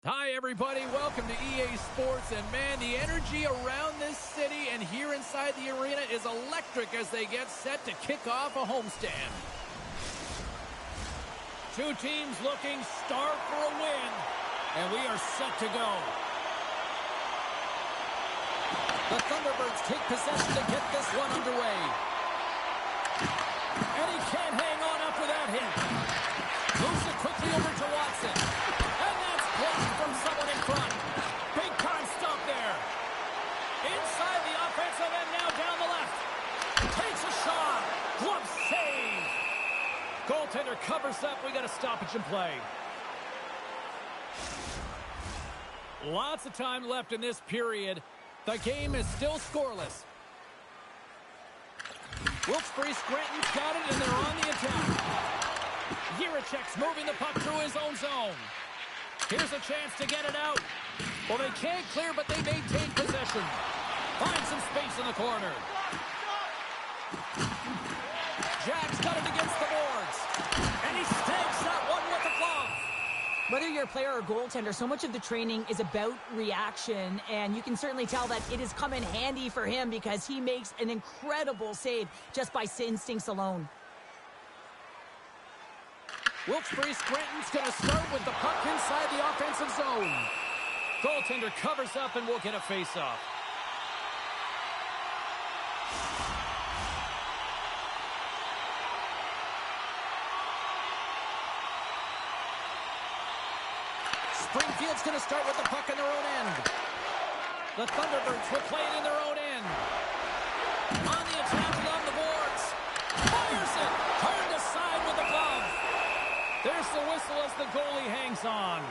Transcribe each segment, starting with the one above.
Hi, everybody. Welcome to EA Sports. And, man, the energy around this city and here inside the arena is electric as they get set to kick off a homestand. Two teams looking starved for a win, and we are set to go. The Thunderbirds take possession to get this one underway. And he can't hang on after that hit. Moves it quickly over to Watson. And that's blocked from someone in front. Big time stop there. Inside the offensive end now down the left. Takes a shot. Glove save. Goaltender covers up. We got a stoppage in play. Lots of time left in this period. The game is still scoreless. Wilkes-Barre Scranton's got it, and they're on the attack. Jiricek's moving the puck through his own zone. Here's a chance to get it out. Well, they can't clear, but they maintain possession. Find some space in the corner. Jack's got it against the boards. And he stakes that one with the glove. Whether you're a player or goaltender, so much of the training is about reaction, and you can certainly tell that it has come in handy for him because he makes an incredible save just by instincts alone. Wilkes-Barre Scranton's going to start with the puck inside the offensive zone. Goaltender covers up and we'll get a face-off. Springfield's going to start with the puck in their own end. The Thunderbirds will play it in their own end. On the attack along the boards. Fires it. Turned aside with the glove. There's the whistle as the goalie hangs on.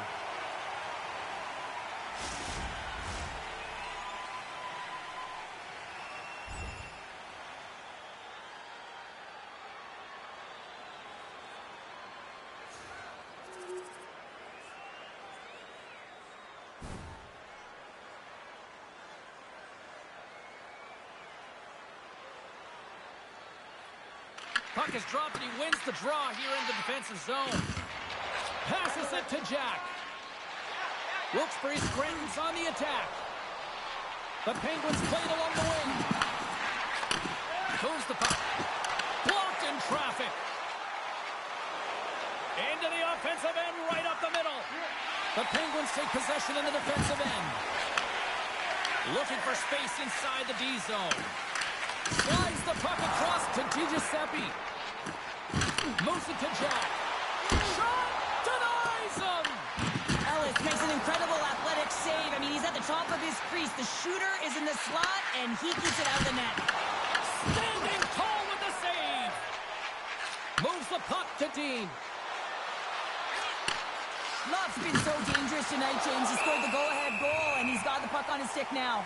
Puck is dropped and he wins the draw here in the defensive zone. Passes it to Jack. Wilkes-Barre Scranton's on the attack. The Penguins play it along the wing. Moves the puck. Blocked in traffic. Into the offensive end, right up the middle. The Penguins take possession in the defensive end. Looking for space inside the D zone. Slides the puck across to DiGiuseppe. Moves it to Jack. Shot! Denies him! Ellis makes an incredible athletic save. I mean, he's at the top of his crease. The shooter is in the slot, and he keeps it out of the net. Standing tall with the save. Moves the puck to Dean. Love's been so dangerous tonight, James. He scored the go-ahead goal, and he's got the puck on his stick now.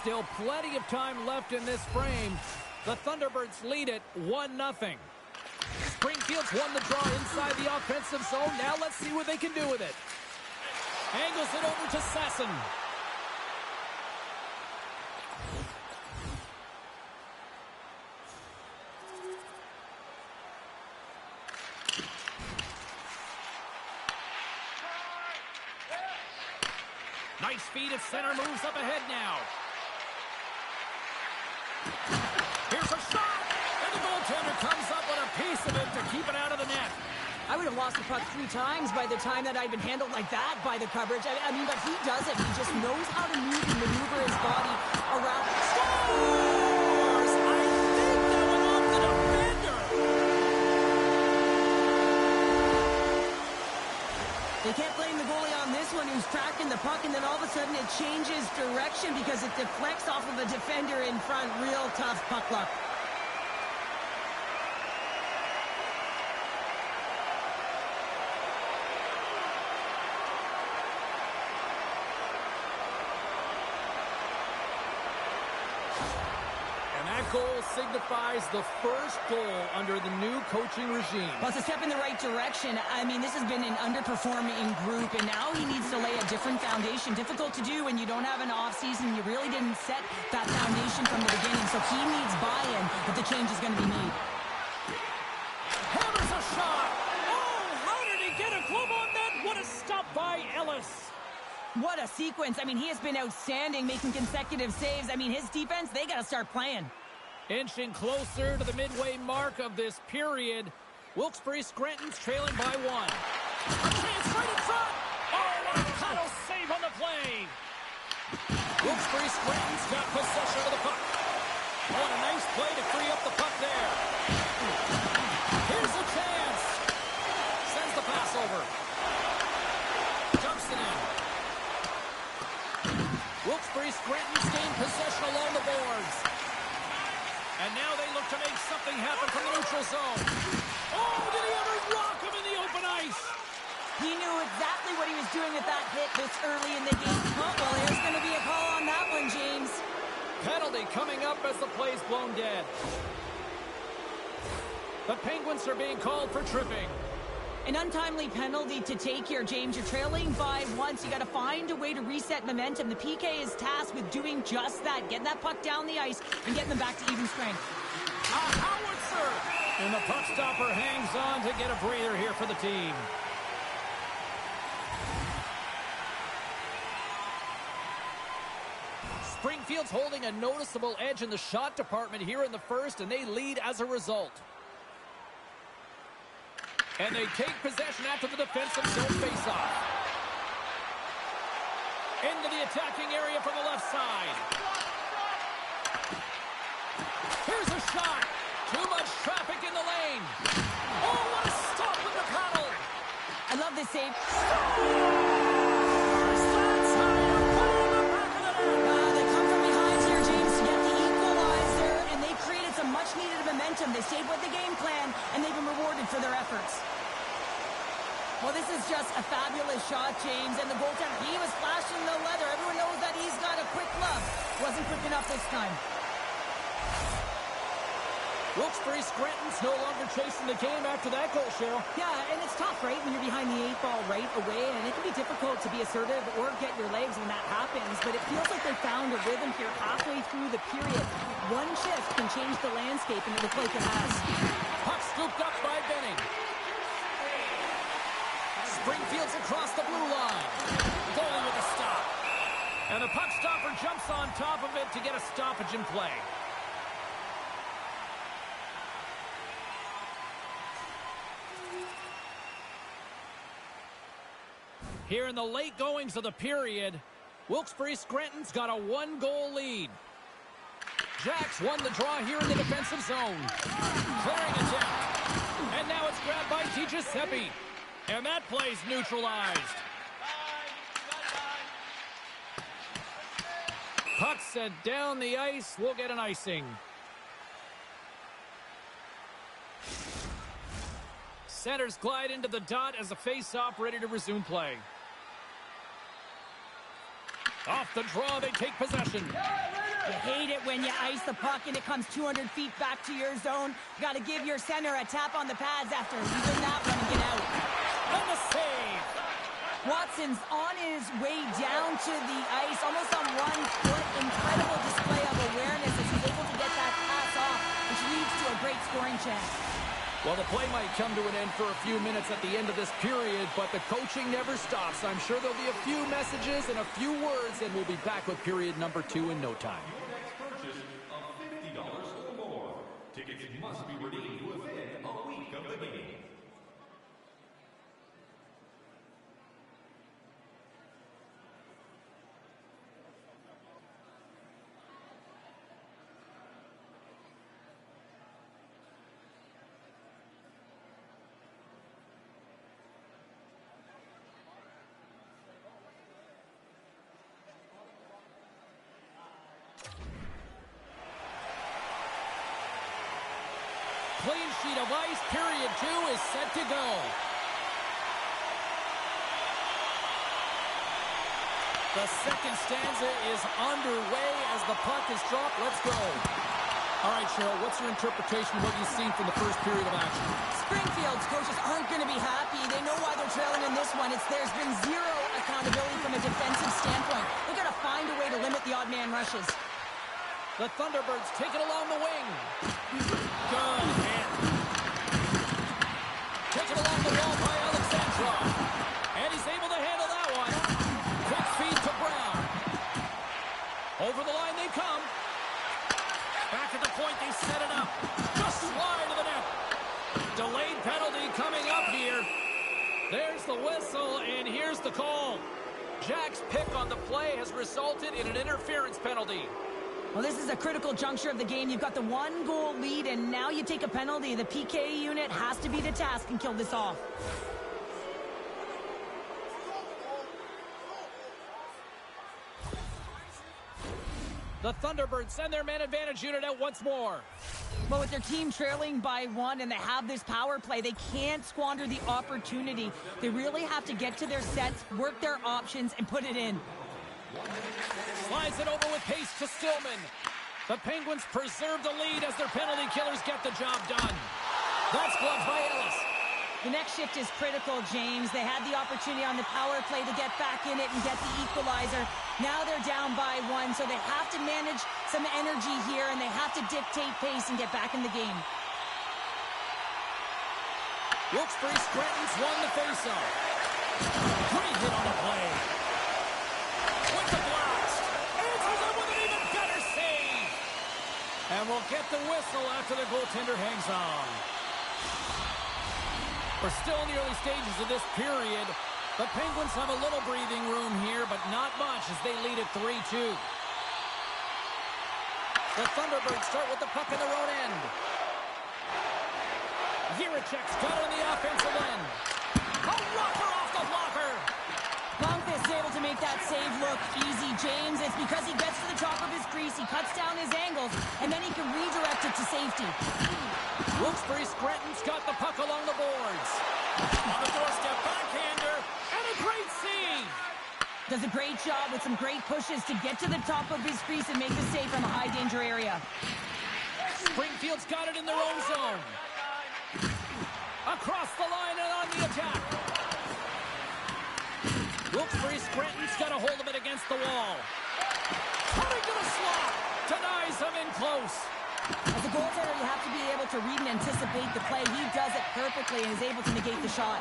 Still plenty of time left in this frame. The Thunderbirds lead it 1-0. Springfield's won the draw inside the offensive zone. Now let's see what they can do with it. Angles it over to Sasson. Nice feed at center, moves up ahead now. Here's a shot, and the goaltender comes up with a piece of it to keep it out of the net. I would have lost the puck 3 times by the time that I'd been handled like that by the coverage. I mean, but he does it. He just knows how to move and maneuver his body around. Scores! I think that went off the defender. They can't blame the goalie on this one who's tracking the puck, and then all of a sudden it changes direction because it deflects off of a defender in front. Real tough puck luck. Goal signifies the first goal under the new coaching regime. Well, it's a step in the right direction. I mean, this has been an underperforming group, and now he needs to lay a different foundation. Difficult to do when you don't have an offseason. You really didn't set that foundation from the beginning, so he needs buy-in if the change is going to be made. Hammers a shot! What a sequence. I mean, he has been outstanding, making consecutive saves. I mean, his defense, they got to start playing. Inching closer to the midway mark of this period. Wilkes-Barre Scranton's trailing by 1. A chance right in front. Oh, what a paddle save on the play. Wilkes-Barre Scranton's got possession of the puck. Oh, and a nice play to free up the puck there. Here's a chance. Sends the pass over. Dumps it in. Wilkes-Barre Scranton's gained possession along the boards. And now they look to make something happen from the neutral zone. Oh, did he ever rock him in the open ice? He knew exactly what he was doing with that hit this early in the game. Oh, well, there's going to be a call on that one, James. Penalty coming up as the play's blown dead. The Penguins are being called for tripping. An untimely penalty to take here, James. You're trailing by 1, so you got to find a way to reset momentum. The PK is tasked with doing just that, getting that puck down the ice and getting them back to even strength. A howitzer! And the puck stopper hangs on to get a breather here for the team. Springfield's holding a noticeable edge in the shot department here in the first, and they lead as a result. And they take possession after the defensive zone faceoff. Into the attacking area from the left side. Here's a shot. Too much traffic in the lane. Oh, what a stop with the paddle. I love this save. They come from behind here, James, to get the equalizer, and they created some much-needed momentum. They stayed with the game plan, and they've been rewarded for their efforts. Well, this is just a fabulous shot, James, and the goaltender, he was flashing the leather. Everyone knows that he's got a quick glove. Wasn't quick enough this time. Wilkes-Barre Scranton's no longer chasing the game after that goal, Cheryl. Yeah, and it's tough, right, when you're behind the 8 ball right away, and it can be difficult to be assertive or get your legs when that happens, but it feels like they found a rhythm here halfway through the period. One shift can change the landscape, and it looks like it has. Puck scooped up by Benning. Springfield's across the blue line. Goalie with a stop. And the puck stopper jumps on top of it to get a stoppage in play. Here in the late goings of the period, Wilkes-Barre Scranton's got a 1-goal lead. Jacks won the draw here in the defensive zone. Clearing attempt. And now it's grabbed by Giuseppe. And that play's neutralized. Puck sent down the ice. We'll get an icing. Centers glide into the dot as a face-off ready to resume play. Off the draw, they take possession. You hate it when you ice the puck and it comes 200 feet back to your zone. You got to give your center a tap on the pads after leaving that one and get out. And the save. Watson's on his way down to the ice, almost on 1 foot. Incredible display of awareness as he's able to get that pass off, which leads to a great scoring chance. Well, the play might come to an end for a few minutes at the end of this period, but the coaching never stops. I'm sure there'll be a few messages and a few words, and we'll be back with period number 2 in no time. Next purchase of $50 or more. Tickets must be redeemed within a week of the game. Clean sheet of ice, period 2 is set to go. The second stanza is underway as the puck is dropped. Let's go. All right, Cheryl, what's your interpretation of what you've seen from the first period of action? Springfield's coaches aren't going to be happy. They know why they're trailing in this one. There's been zero accountability from a defensive standpoint. They've got to find a way to limit the odd man rushes. The Thunderbirds take it along the wing. Good hit. Taken along the wall by Alexandrov. And he's able to handle that one. Quick feed over the line they come. Back at the point, they set it up. Just wide of the net. Delayed penalty coming up here. There's the whistle, and here's the call. Jack's pick on the play has resulted in an interference penalty. Well, this is a critical juncture of the game. You've got the 1-goal lead, and now you take a penalty. The PK unit has to be the task and kill this off. The Thunderbirds send their man advantage unit out once more. But with their team trailing by 1 and they have this power play, they can't squander the opportunity. They really have to get to their sets, work their options, and put it in. Slides it over with pace to Stillman. The Penguins preserve the lead as their penalty killers get the job done. That's gloved by Ellis. The next shift is critical, James. They had the opportunity on the power play to get back in it and get the equalizer. Now they're down by 1, so they have to manage some energy here, and they have to dictate pace and get back in the game. Wilkes-Barre Scranton's won the faceoff. Great hit on the play. With the blast. Answers it with an even better save. And we'll get the whistle after the goaltender hangs on. We're still in the early stages of this period. The Penguins have a little breathing room here, but not much as they lead at 3-2. The Thunderbirds start with the puck in their own end. Jiricek's got it on the offensive end. A rocker off the blocker. Longfist is able to make that save look easy, James. It's because he gets to the top of his crease, he cuts down his angles, and then he can redirect it to safety. Wilkes-Barre Scranton's got the puck along the boards. On the doorstep, backhander, and a great save. Does a great job with some great pushes to get to the top of his crease and make the save from a high-danger area. Springfield's got it in their own zone. Across the line and on the attack. Wilkes-Barre Scranton's got a hold of it against the wall. Coming to the slot. Denies him in close. As a goaltender, you have to be able to read and anticipate the play. He does it perfectly and is able to negate the shot.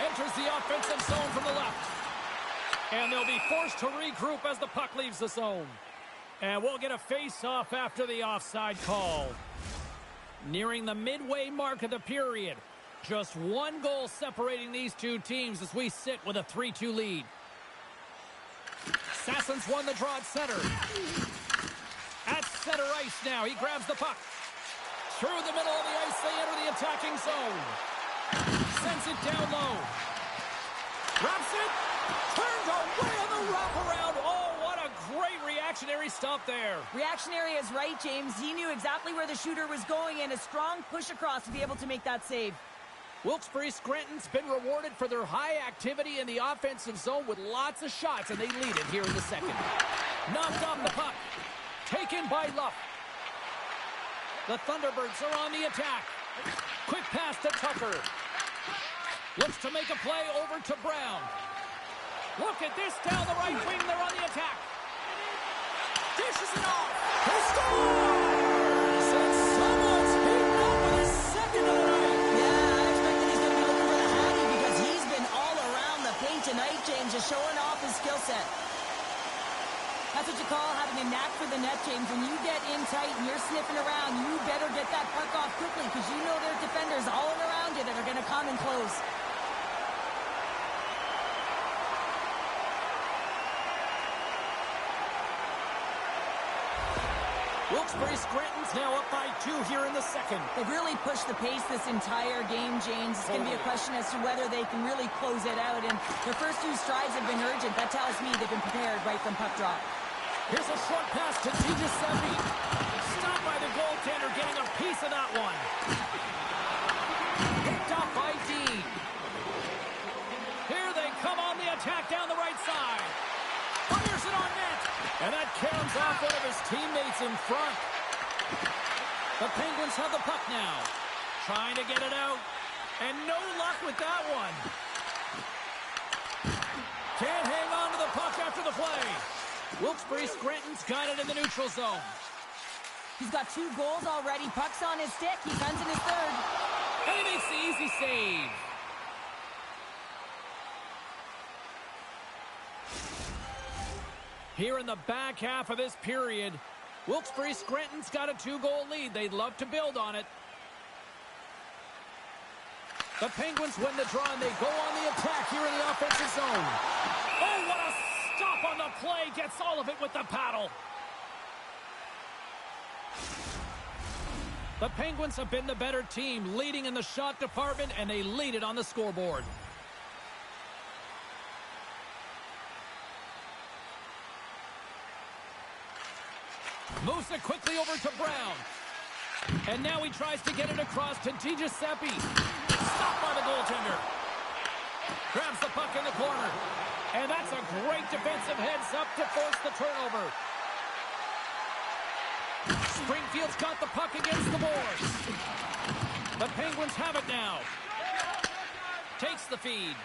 Enters the offensive zone from the left. And they'll be forced to regroup as the puck leaves the zone. And we'll get a face-off after the offside call. Nearing the midway mark of the period. Just 1 goal separating these two teams as we sit with a 3-2 lead. Sasson's won the draw at center. At center ice now, he grabs the puck. Through the middle of the ice, they enter the attacking zone. Sends it down low. Wraps it. Turns away on the wraparound. Oh, what a great reactionary stop there. Reactionary is right, James. He knew exactly where the shooter was going, and a strong push across to be able to make that save. Wilkes-Barre Scranton's been rewarded for their high activity in the offensive zone with lots of shots, and they lead it here in the second. Knocked off the puck. Taken by Luff. The Thunderbirds are on the attack. Quick pass to Tucker. Looks to make a play over to Brown. Look at this down the right wing. They're on the attack. Dishes it off. He scores! And someone's heating up with his second of the night. Yeah, I expect that he's going to be looking for the Hattie because he's been all around the paint tonight, James, just showing off his skill set. That's what you call having a knack for the net, James. When you get in tight and you're sniffing around, you better get that puck off quickly because you know there's defenders all around you that are going to come and close. Wilkes-Barre Scranton's now up by 2 here in the second. They've really pushed the pace this entire game, James. It's going to be a question as to whether they can really close it out. And their first 2 strides have been urgent. That tells me they've been prepared right from puck drop. Here's a short pass to Giuseppe. Stopped by the goaltender, getting a piece of that one. Picked up by Dean. Here they come on the attack down the right side. Fires it on net. And that caroms off one of his teammates in front. The Penguins have the puck now. Trying to get it out. And no luck with that one. Can't hang on to the puck after the play. Wilkes-Barre Scranton's got it in the neutral zone. He's got 2 goals already. Puck's on his stick. He guns in his third. And he makes the easy save. Here in the back half of this period, Wilkes-Barre Scranton's got a 2-goal lead. They'd love to build on it. The Penguins win the draw, and they go on the attack here in the offensive zone. Oh, what a stop on the play. Gets all of it with the paddle. The Penguins have been the better team, leading in the shot department, and they lead it on the scoreboard. Moves it quickly over to Brown. And now he tries to get it across to DiGiuseppe. Stopped by the goaltender. Grabs the puck in the corner. And that's a great defensive heads-up to force the turnover. Springfield's got the puck against the boards. The Penguins have it now. Takes the feed.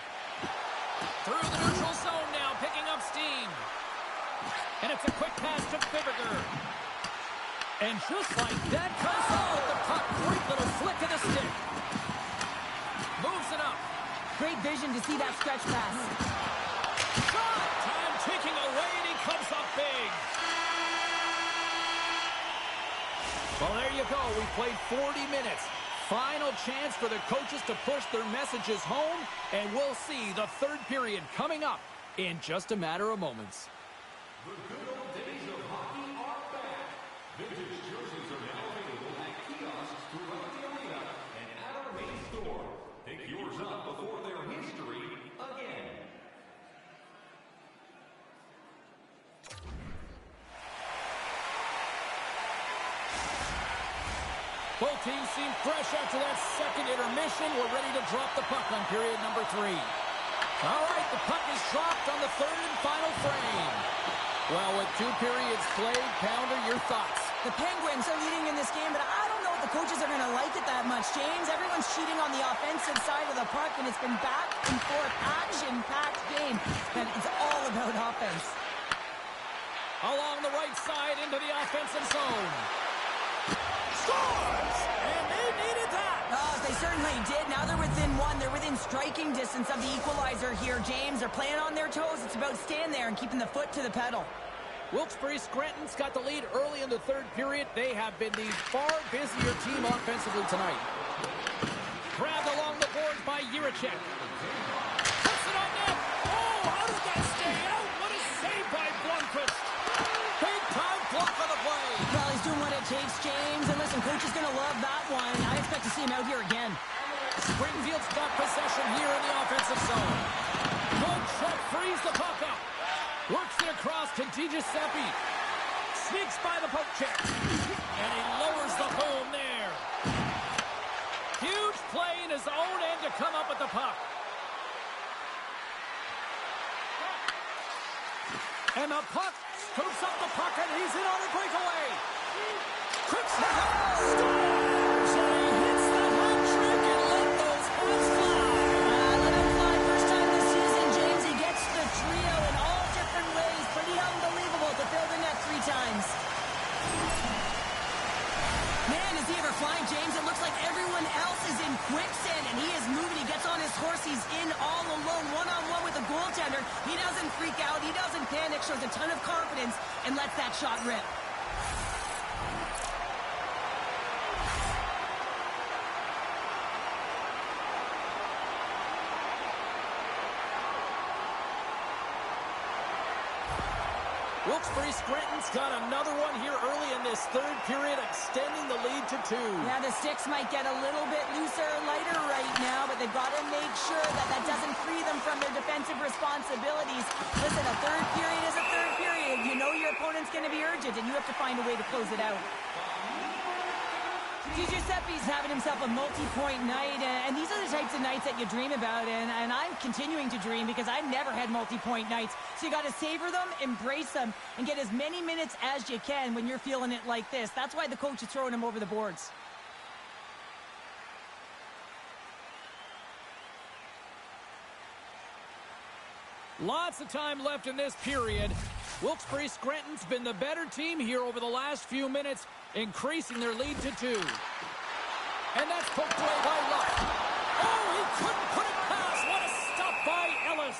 Through the neutral zone now, picking up steam. And it's a quick pass to Fibiger. And just like that, comes out with the puck. Great little flick of the stick. Moves it up. Great vision to see that stretch pass. Shot! Time ticking away, and he comes up big. Well, there you go. We played 40 minutes. Final chance for the coaches to push their messages home, and we'll see the third period coming up in just a matter of moments. The good old days of hockey are back. Vintage jerseys are now available at kiosks throughout the arena and at our main store. Pick yours up before their history again. Both teams seem fresh after that second intermission. We're ready to drop the puck on period number 3. All right, the puck is dropped on the third and final frame. Well, with 2 periods played, Pounder, your thoughts? The Penguins are leading in this game, but I don't know if the coaches are going to like it that much, James. Everyone's cheating on the offensive side of the puck, and it's been back and forth, action-packed game. And it's all about offense. Along the right side into the offensive zone. Scores! And they needed that! Oh, they certainly did. Now they're within 1. They're within striking distance of the equalizer here, James. They're playing on their toes. It's about staying there and keeping the foot to the pedal. Wilkes-Barre Scranton's got the lead early in the third period. They have been the far busier team offensively tonight. Grabbed along the boards by Jiricek. Puts it on net. Oh, how did that stay out? What a save by Blomqvist. Big time block on the play. Well, he's doing what it takes, James. And listen, coach is going to love that one. I expect to see him out here again. Springfield's got possession here in the offensive zone. Good check, frees the puck up. Works it across to DiGiuseppe. Sneaks by the poke check. And he lowers the boom there. Huge play in his own end to come up with the puck. And the puck scoops up the puck, and he's in on a breakaway. Quick shot. Scores! And he hits the hat trick and let those hands fly. Let him fly first time this season, James. He gets the trio in all different ways. Pretty unbelievable to fill the net 3 times. Man, is he ever flying, James? It looks like everyone else is in quicksand, and he is moving. He gets on his horse. He's in all alone, one-on-one with the goaltender. He doesn't freak out. He doesn't panic. Shows a ton of confidence and lets that shot rip. Wilkes-Barre Scranton's got another one here early in this third period, extending the lead to 2. Yeah, the sticks might get a little bit looser, lighter right now, but they've got to make sure that that doesn't free them from their defensive responsibilities. Listen, a third period is a third period. You know your opponent's going to be urgent, and you have to find a way to close it out. DiGiuseppe's having himself a multi-point night, and these are the types of nights that you dream about, and I'm continuing to dream because I've never had multi-point nights. So you got to savor them, embrace them, and get as many minutes as you can when you're feeling it like this. That's why the coach is throwing him over the boards. Lots of time left in this period. Wilkes-Barre Scranton's been the better team here over the last few minutes, increasing their lead to 2. And that's poked away by Luck. Oh, he couldn't put it past. What a stop by Ellis.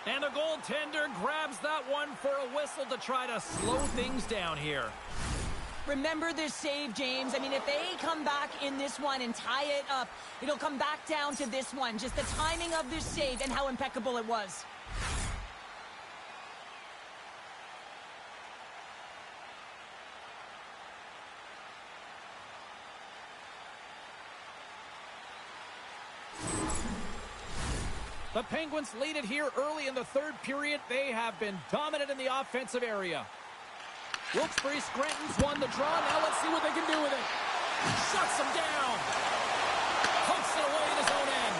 And the goaltender grabs that one for a whistle to try to slow things down here. Remember this save, James. I mean, if they come back in this one and tie it up, it'll come back down to this one. Just the timing of this save and how impeccable it was. The Penguins lead it here early in the third period. They have been dominant in the offensive area. Wilkes-Barre Scranton's won the draw. Now let's see what they can do with it. Shuts him down. Pokes it away at his own end.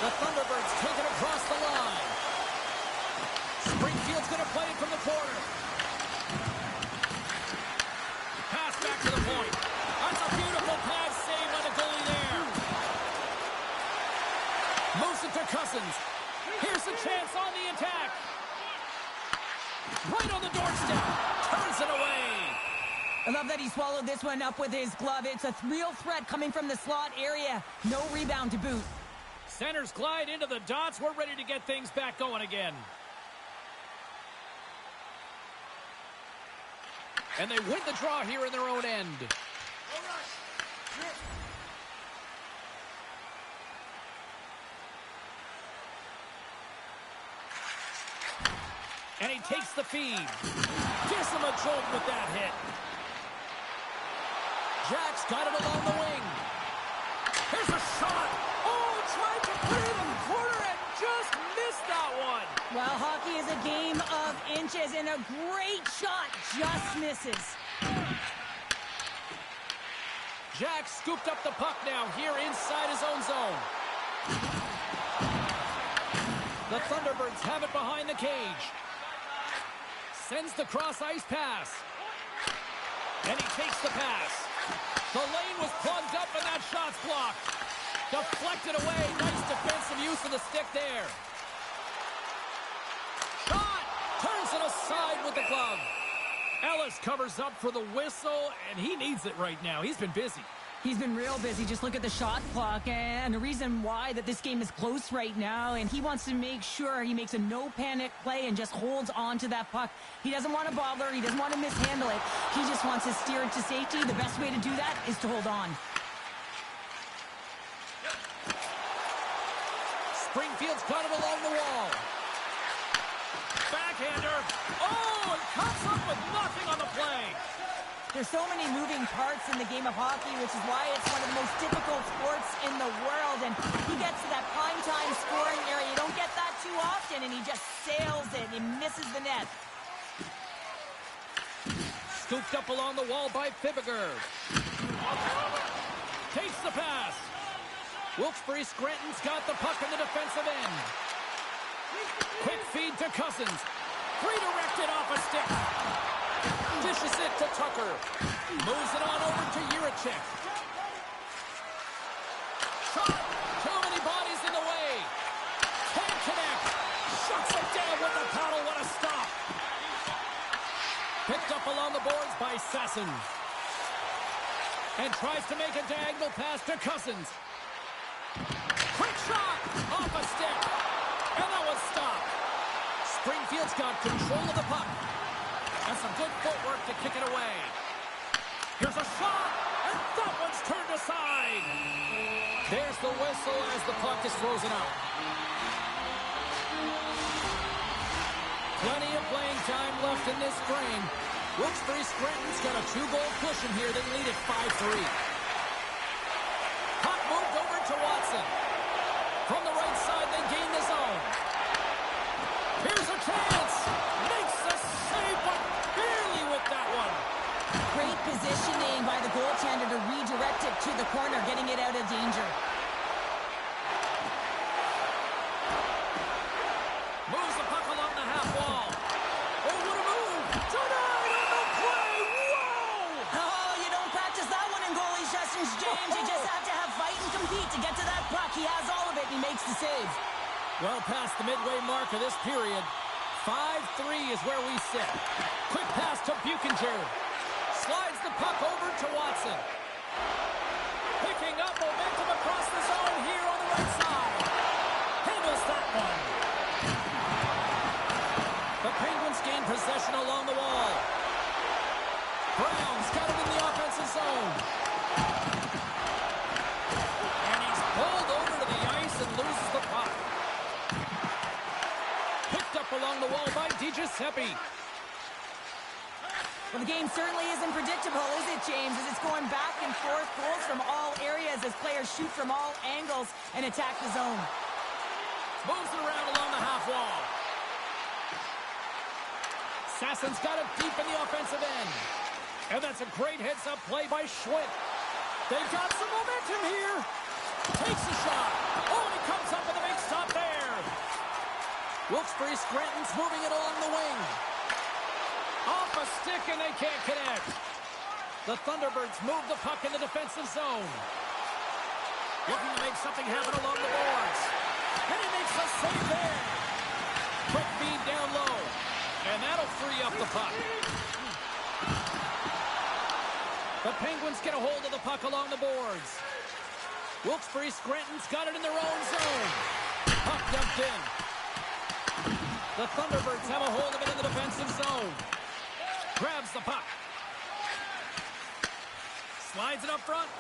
The Thunderbirds take it across the line. Springfield's going to play it from the corner. Pass back to the point. That's a beautiful pass save by the goalie there. Moves it to Cousins. Here's a chance on the attack. Right on the doorstep. Turns it away. I love that he swallowed this one up with his glove. It's a real threat coming from the slot area. No rebound to boot. Centers glide into the dots. We're ready to get things back going again. And they win the draw here in their own end. And he takes the feed. Gives him a jolt with that hit. Jack's got it along the wing. Here's a shot. Oh, tried to put it in the corner and just missed that one. Well, hockey is a game of inches, and a great shot just misses. Jack scooped up the puck now here inside his own zone. The Thunderbirds have it behind the cage. Sends the cross-ice pass. And he takes the pass. The lane was plugged up and that shot's blocked. Deflected away. Nice defensive use of the stick there. Shot! Turns it aside with the glove. Ellis covers up for the whistle, and he needs it right now. He's been busy. He's been real busy. Just look at the shot clock, and the reason why that this game is close right now, and he wants to make sure he makes a no-panic play and just holds on to that puck. He doesn't want to bother. He doesn't want to mishandle it. He just wants to steer it to safety. The best way to do that is to hold on. Springfield's got it along the wall. Backhander. Oh, and comes up with nothing on the play. There's so many moving parts in the game of hockey, which is why it's one of the most difficult sports in the world. And he gets to that prime time scoring area. You don't get that too often, and he just sails it. He misses the net. Scooped up along the wall by Fibberger. Takes the pass. Wilkes-Barre Scranton's got the puck in the defensive end. Quick feed to Cousins. Redirected off a stick. Dishes it to Tucker. Moves it on over to Juracek. Shot. Too many bodies in the way. Can't connect. Shuts it down with the paddle. What a stop. Picked up along the boards by Sasson. And tries to make a diagonal pass to Cousins. Quick shot. Off a stick. And that was stopped. Springfield's got control of the puck. And some good footwork to kick it away. Here's a shot, and that one's turned aside. There's the whistle as the puck is frozen up. Plenty of playing time left in this frame. Wilkes-Barre Scranton's got a 2-goal cushion here. They lead it 5-3. Puck moved over to Watson. From the right side, they gain the zone. Here's a chance. Makes the save, but barely with that one. Great positioning by the goaltender to redirect it to the corner, getting it out of danger. Moves the puck along the half wall. Oh, what a move. Denied on the play. Whoa! Oh, you don't practice that one in goalie sessions, James. You just have to have fight and compete to get to that puck. He has all of it, and he makes the save. Well past the midway mark of this period. 5-3 is where we sit. Quick pass to Buchinger. Slides the puck over to Watson. Picking up momentum across the zone here on the right side. Handles that one. The Penguins gain possession along the wall. Brown's got it in the offensive zone. And he's pulled over to the ice and loses the puck. Picked up along the wall by Giuseppe. Well, the game certainly isn't predictable, is it, James? As it's going back and forth, goals from all areas as players shoot from all angles and attack the zone. Moves it around along the half wall. Sassen's got it deep in the offensive end. And that's a great heads-up play by Schwinn. They've got some momentum here. Takes a shot. Oh, he comes up with a big stop there. Wilkes-Barre Scranton's moving it along the wing. Off a stick, and they can't connect. The Thunderbirds move the puck in the defensive zone. Looking to make something happen along the boards. And he makes a save there. Quick feed down low. And that'll free up the puck. The Penguins get a hold of the puck along the boards. Wilkes-Barre Scranton's got it in their own zone. Puck dumped in. The Thunderbirds have a hold of it in the defensive zone. Grabs the puck. Slides it up front.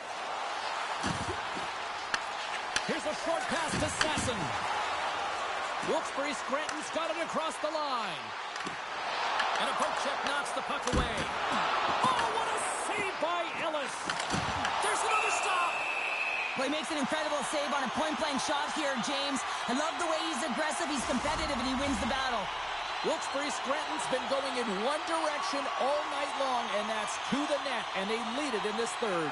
Here's a short pass to Sassen. Wilkes-Barre Scranton's got it across the line. And a poke check knocks the puck away. Oh, what a save by Ellis. There's another stop. Well, he makes an incredible save on a point-blank shot here, James. I love the way he's aggressive, he's competitive, and he wins the battle. Wilkes-Barre Scranton's been going in one direction all night long, and that's to the net, and they lead it in this third.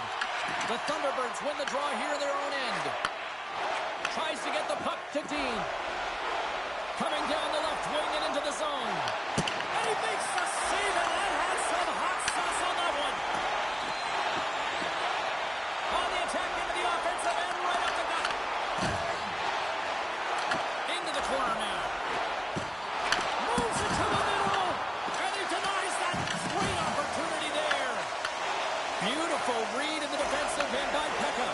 The Thunderbirds win the draw here in their own end. Tries to get the puck to Dean. Coming down the left wing and into the zone. And he makes the save, and that has some hot sauce on that one. On the attack into the offensive end, right up the gut. Into the corner now. Moves it to the middle, and he denies that great opportunity there. Beautiful read in the defensive end by Pekka.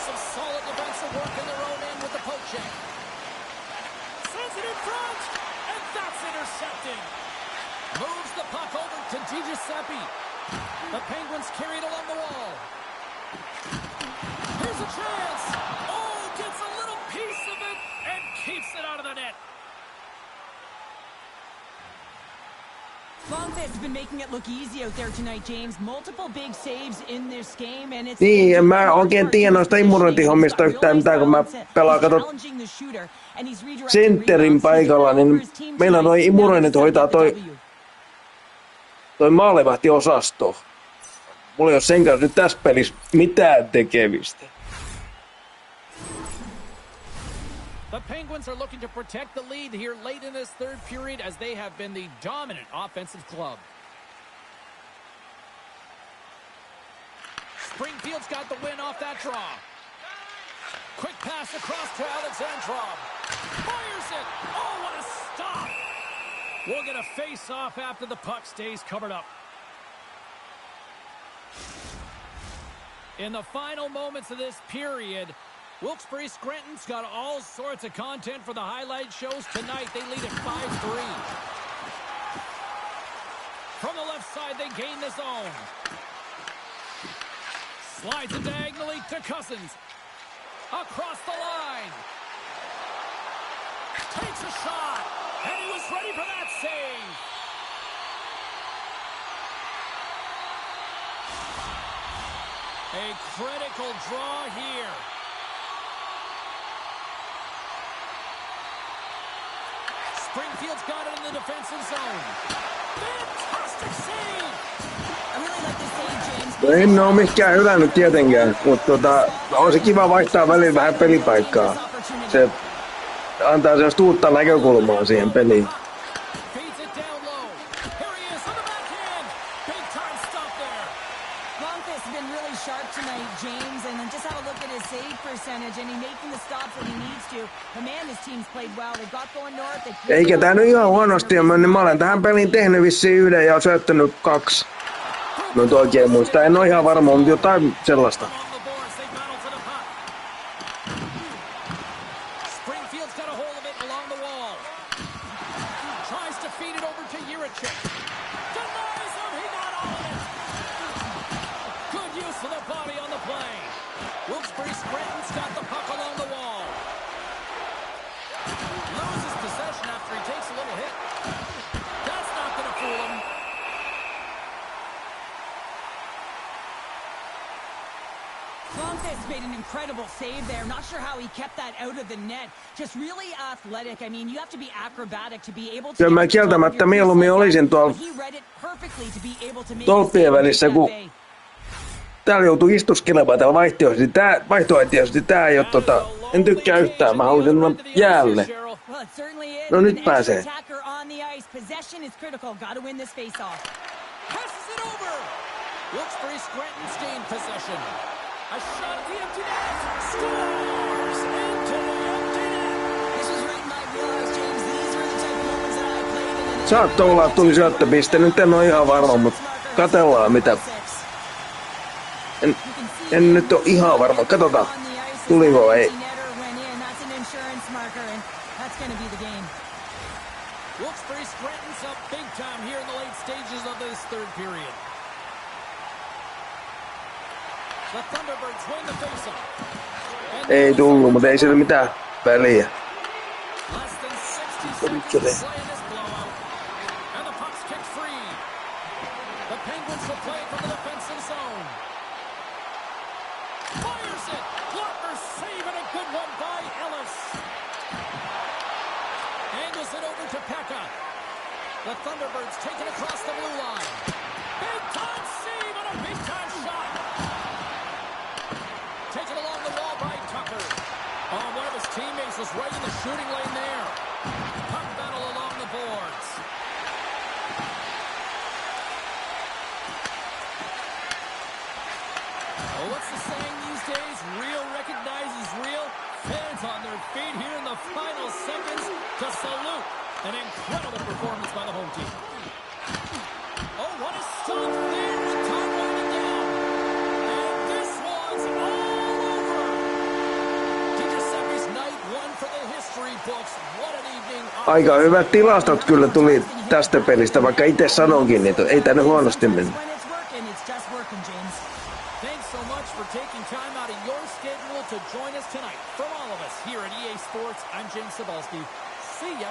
Some solid defensive work in their own end with the poke check. Sends it in front, and that's intercepted. Moves the puck over to Giuseppe. The Penguins carry it along the wall. Here's a chance. Oh, gets a little piece of it and keeps it out of the net. Longfist's been making it look easy out there tonight, James. Multiple big saves in this game, and it's... Niin, en mä oikein tiedä noista immunointihommista yhtään mitään, kun mä pelaan, kato sentterin paikalla, niin meillä noi immunoinnit hoitaa toi maalevahtiosasto. Mulla ei ole sen kanssa nyt tässä pelissä mitään tekemistä. The Penguins are looking to protect the lead here late in this third period as they have been the dominant offensive club. Springfield's got the win off that draw. Quick pass across to Alexandrov. Fires it. Oh, what a stop. We'll get a face-off after the puck stays covered up. In the final moments of this period, Wilkes-Barre Scranton's got all sorts of content for the highlight shows tonight. They lead at 5-3. From the left side, they gain the zone. Slides it diagonally to Cousins. Across the line. Takes a shot. And he was ready for that save. A critical draw here. Springfield's got it in the defensive zone. Fantastic save! I really like this save, James. No en oo mikään hylännyt tietenkään, mutta on se kiva vaihtaa välillä vähän pelipaikkaa. Se antaa sellaista uutta näkökulmaa siihen peliin. Feeds it down low. Here he is on the backhand. Big time stop there. Longfist's been really sharp tonight, James, and just have a look at his save percentage, and he's making the stops when he needs to. But man, this team's played well. They've got going north. Eikä tää nyt ihan huonosti ole mennyt. Mä olen tähän peliin tehnyt vissiin yhden ja syöttänyt 2. No nyt oikein muista. En oo ihan varma, mutta jotain sellaista. along the wall. Tries to feed it over to Juricic. Denies him. He got all of it. Good use of the body on the play. Wilkes-Barre Scranton's got the puck along the wall. Loses possession after he takes a little hit. That's not going to fool him. Fontes made an incredible save there. Not sure how he kept that out of the net. Just really athletic. I mean, you have to be acrobatic to be able to... Kyllä mä kieltämättä mieluummin olisin tuolla tolppien välissä, kun täällä joutuu istuskelemaan täällä vaihtoehtoisesti. Tää ei ole en tykkää yhtään. Mä haluaisin olla jäälle. No nyt pääsee. Wilkes-Barre Scranton's gained possession. A shot at the empty net. Scores into the empty net. This was right in my wheelhouse, James. These were the type of moments that I played in. Saattaa olla, että tuli syöttöpiste. Nyt en ole ihan varma, mutta katsellaan mitä. En nyt ole ihan varma. Katsotaan. Tuliko ei. Wilkes-Barre Scranton's up big time here in the late stages of this third period. The Thunderbirds win the faceoff. Ei tullut, mutta ei sillä mitään väliä. Less than 60 seconds to play in this blowout. And the puck's kicked free. The Penguins will play from the defensive zone. Fires it. Blocker save and a good one by Ellis. Angles it over to Pekka. The Thunderbirds take it across the blue line. Big time save and a big time shot. Taken along the wall by Tucker. Oh, one of his teammates was right in the shooting lane there. Puck battle along the boards. Oh, what's the saying these days? Real recognizes real. Fans on their feet here in the final seconds to salute an incredible performance by the home team. Oh, what a stop there with time winding down. And this one's all over. DiGiuseppe's night one for the history books. What an evening. Aika hyvät tilastot kyllä tuli tästä pelistä, vaikka itse sanonkin, että ei tänne huonosti mennyt. Thanks so much for taking time out of your schedule to join us tonight. From all of us here at EA Sports, I'm James Cebulski. See ya.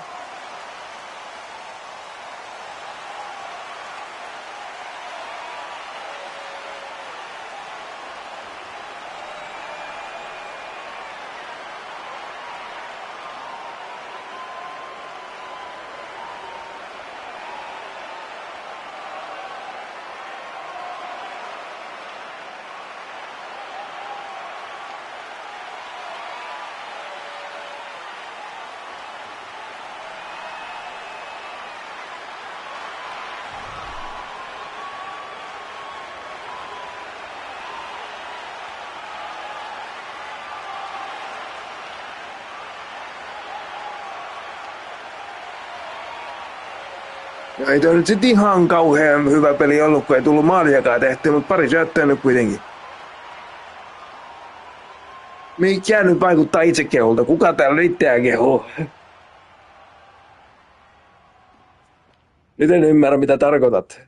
No ei toi nyt sit ihan kauhean hyvä peli ollut, kun ei tullut maaliakaan tehty, mutta pari syöttöä nyt kuitenkin. Mikä nyt vaikuttaa itsekehulta? Kuka täällä itseään kehuu? Nyt en ymmärrä mitä tarkoitat.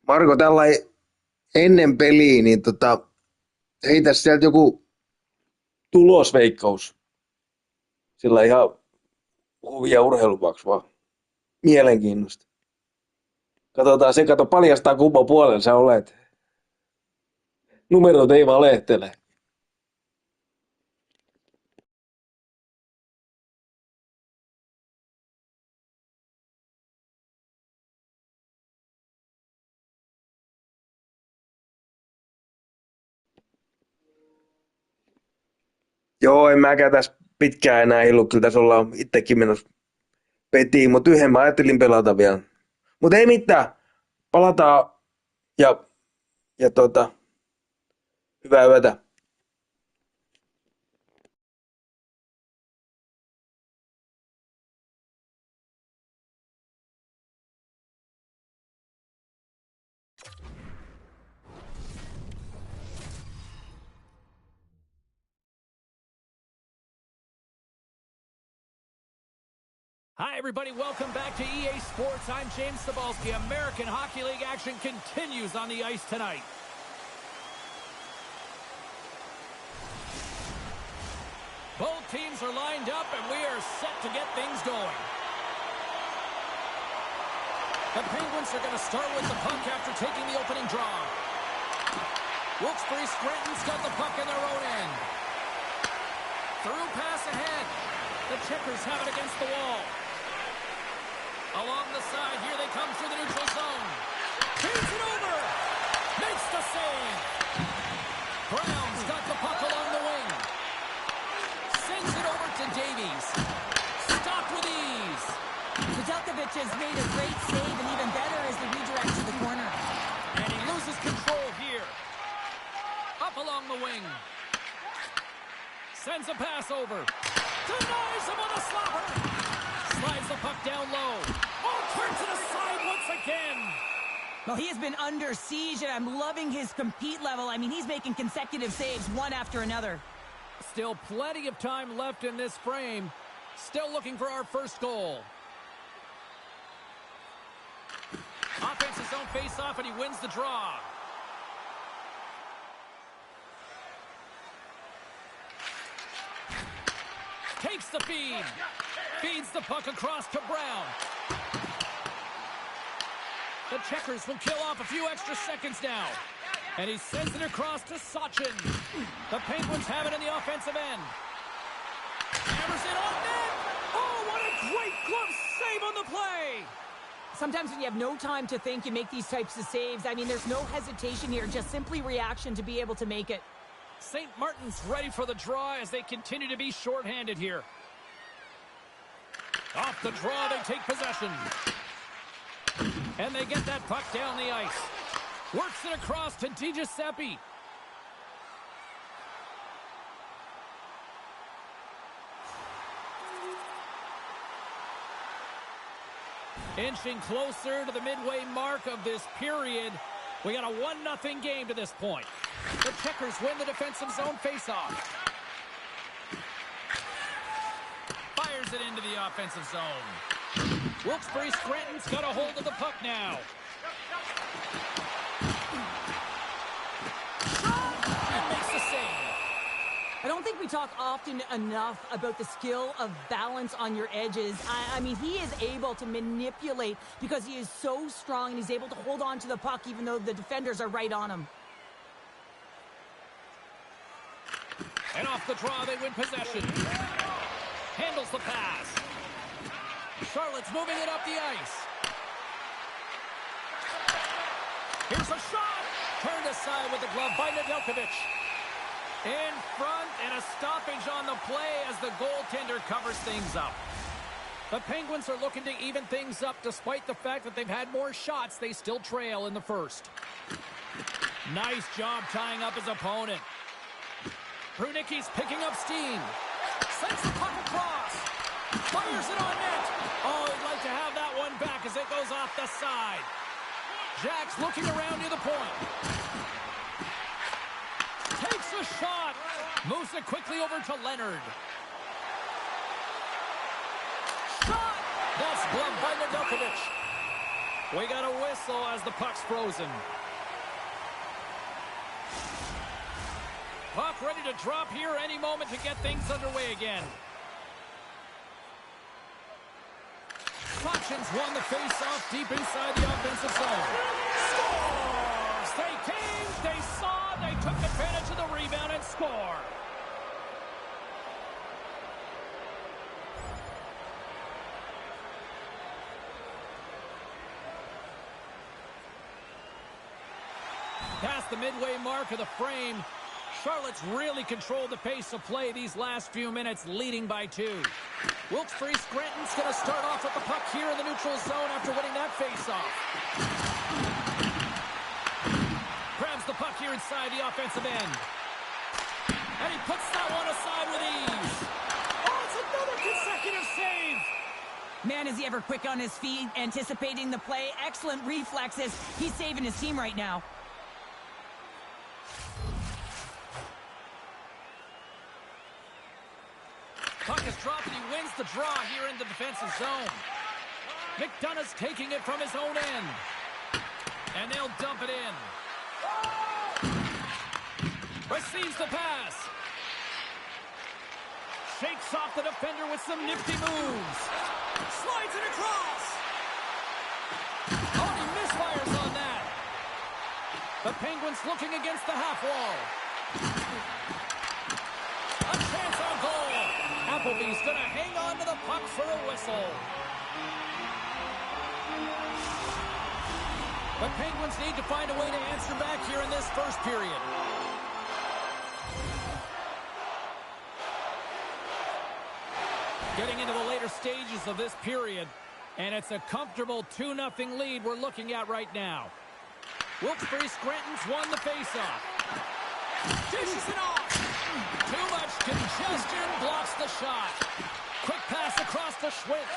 Marko, tällä ennen peliä, niin heitä sieltä joku tulosveikkaus. Sillä ihan huvia urheiluvaksi vaan. Mielenkiinnosta. Katsotaan se, paljastaa kumman puolella sä olet. Numerot ei valehtele. Joo, en mäkään tässä pitkään enää illu. Kyllä tässä ollaan itsekin menossa petiin, mutta yhden mä ajattelin pelata vielä. Mutta ei mitään. Palataan ja hyvää yötä. Hi, everybody. Welcome back to EA Sports. I'm James Cebulski. American Hockey League action continues on the ice tonight. Both teams are lined up, and we are set to get things going. The Penguins are going to start with the puck after taking the opening draw. Wilkes-Barre Scranton's got the puck in their own end. Through pass ahead. The Checkers have it against the wall. Along the side, here they come through the neutral zone. Feeds it over. Makes the save. Brown's got the puck along the wing. Sends it over to Davies. Stopped with ease. Nedeljkovic has made a great save, and even better is the redirect to the corner. And he loses control here. Up along the wing. Sends a pass over. Denies him on a slapper. Slides the puck down low. Oh, turns it aside once again. Well, he has been under siege, and I'm loving his compete level. I mean, he's making consecutive saves one after another. Still plenty of time left in this frame. Still looking for our first goal. Offense his own face-off, and he wins the draw. Takes the feed. Feeds the puck across to Brown. The Checkers will kill off a few extra seconds now. And he sends it across to Sachin. The Penguins have it in the offensive end. Hammers it on net. Oh, what a great glove save on the play. Sometimes when you have no time to think, you make these types of saves. I mean, there's no hesitation here, just simply reaction to be able to make it. St. Martin's ready for the draw as they continue to be shorthanded here. Off the draw, they take possession. And they get that puck down the ice. Works it across to DiGiuseppe. Inching closer to the midway mark of this period. We got a 1-0 game to this point. The Checkers win the defensive zone faceoff. Fires it into the offensive zone. Wilkes-Barre Scranton's got a hold of the puck now. And makes the save. I don't think we talk often enough about the skill of balance on your edges. I mean, he is able to manipulate because he is so strong, and he's able to hold on to the puck even though the defenders are right on him. And off the draw, they win possession. Handles the pass. Charlotte's moving it up the ice. Here's a shot. Turned aside with the glove by Nedeljkovic. In front, and a stoppage on the play as the goaltender covers things up. The Penguins are looking to even things up despite the fact that they've had more shots. They still trail in the first. Nice job tying up his opponent. Brunicki's picking up steam. Sends the puck across. Fires it on net. Oh, he'd like to have that one back as it goes off the side. Jack's looking around near the point. Takes a shot. Moves it quickly over to Leonard. Shot. That's gloved by Nedeljkovic. We got a whistle as the puck's frozen. Puck ready to drop here any moment to get things underway again. Hutchins won the face-off deep inside the offensive zone. Scores! They came, they saw, they took advantage of the rebound and score. Past the midway mark of the frame, Charlotte's really controlled the pace of play these last few minutes, leading by 2. Wilkes-Barre Scranton's going to start off with the puck here in the neutral zone after winning that faceoff. Grabs the puck here inside the offensive end. And he puts that one aside with ease. Oh, it's another consecutive save. Man, is he ever quick on his feet, anticipating the play. Excellent reflexes. He's saving his team right now. Puck is dropped and he wins the draw here in the defensive zone. McDonough's taking it from his own end. And they'll dump it in. Receives the pass. Shakes off the defender with some nifty moves. Slides it across. Oh, he misfires on that. The Penguins looking against the half wall. A chance on goal. Appleby's going to hang on to the puck for a whistle. The Penguins need to find a way to answer back here in this first period. Getting into the later stages of this period, and it's a comfortable 2-0 lead we're looking at right now. Wilkes-Barre Scranton's won the faceoff. Dishes it off. Too much congestion blocks the shot. Quick pass across the Schwinn.